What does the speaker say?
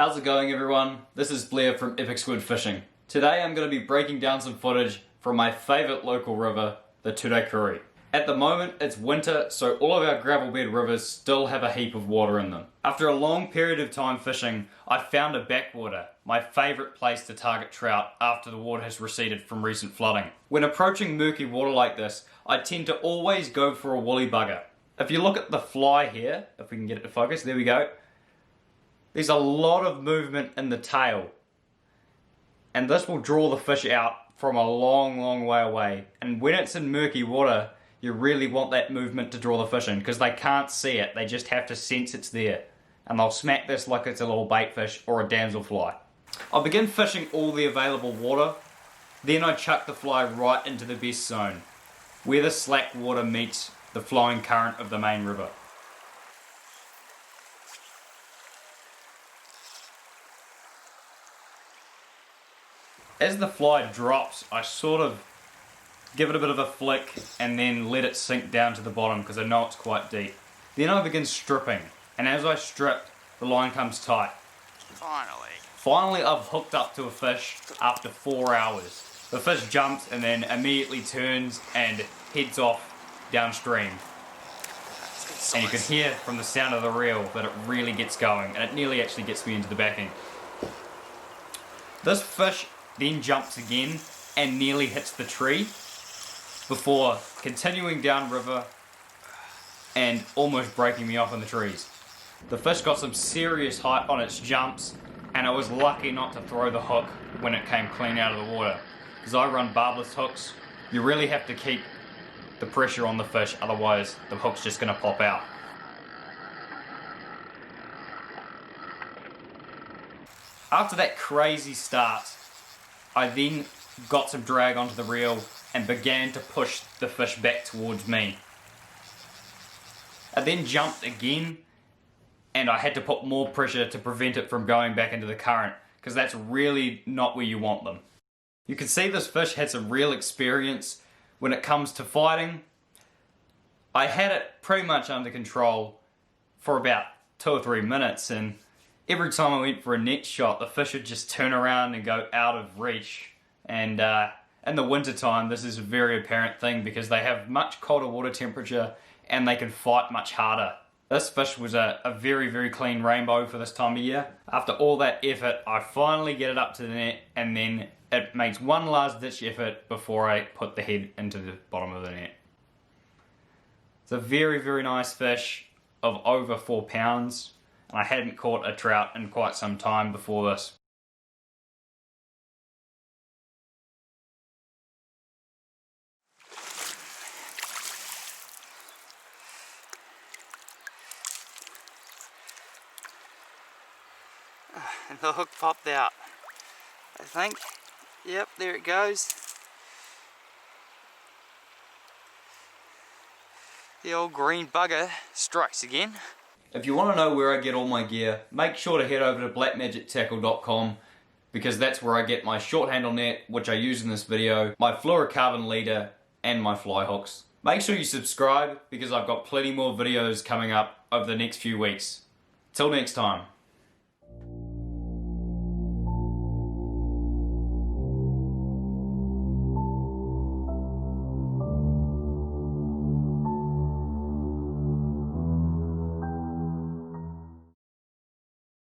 How's it going, everyone? This is Blair from Epic Squid Fishing. Today I'm going to be breaking down some footage from my favourite local river, the Turakuri. At the moment it's winter, so all of our gravel bed rivers still have a heap of water in them. After a long period of time fishing, I found a backwater, my favourite place to target trout after the water has receded from recent flooding. When approaching murky water like this, I tend to always go for a woolly bugger. If you look at the fly here, if we can get it to focus, there we go. There's a lot of movement in the tail, and this will draw the fish out from a long way away. And when it's in murky water, you really want that movement to draw the fish in, because they can't see it, they just have to sense it's there, and they'll smack this like it's a little bait fish or a damselfly. I'll begin fishing all the available water, then I chuck the fly right into the best zone, where the slack water meets the flowing current of the main river. As the fly drops, I sort of give it a bit of a flick and then let it sink down to the bottom because I know it's quite deep. Then I begin stripping, and as I strip, the line comes tight. Finally I've hooked up to a fish after 4 hours. The fish jumps and then immediately turns and heads off downstream. And you can hear from the sound of the reel that it really gets going, and it nearly actually gets me into the backing. This fish then jumps again and nearly hits the tree before continuing downriver and almost breaking me off in the trees. The fish got some serious height on its jumps, and I was lucky not to throw the hook when it came clean out of the water, because I run barbless hooks. You really have to keep the pressure on the fish, otherwise the hook's just going to pop out. After that crazy start, I then got some drag onto the reel and began to push the fish back towards me. I then jumped again, and I had to put more pressure to prevent it from going back into the current, because that's really not where you want them. You can see this fish had some real experience when it comes to fighting. I had it pretty much under control for about 2 or 3 minutes, and every time I went for a net shot, the fish would just turn around and go out of reach. And in the winter time, this is a very apparent thing because they have much colder water temperature and they can fight much harder. This fish was a very clean rainbow for this time of year. After all that effort, I finally get it up to the net, and then it makes one last ditch effort before I put the head into the bottom of the net. It's a very nice fish of over 4 pounds. And I hadn't caught a trout in quite some time before this. And the hook popped out, I think. Yep, there it goes. The old green bugger strikes again. If you want to know where I get all my gear, make sure to head over to blackmagictackle.com, because that's where I get my short handle net, which I use in this video, my fluorocarbon leader, and my fly hooks. Make sure you subscribe, because I've got plenty more videos coming up over the next few weeks. Till next time.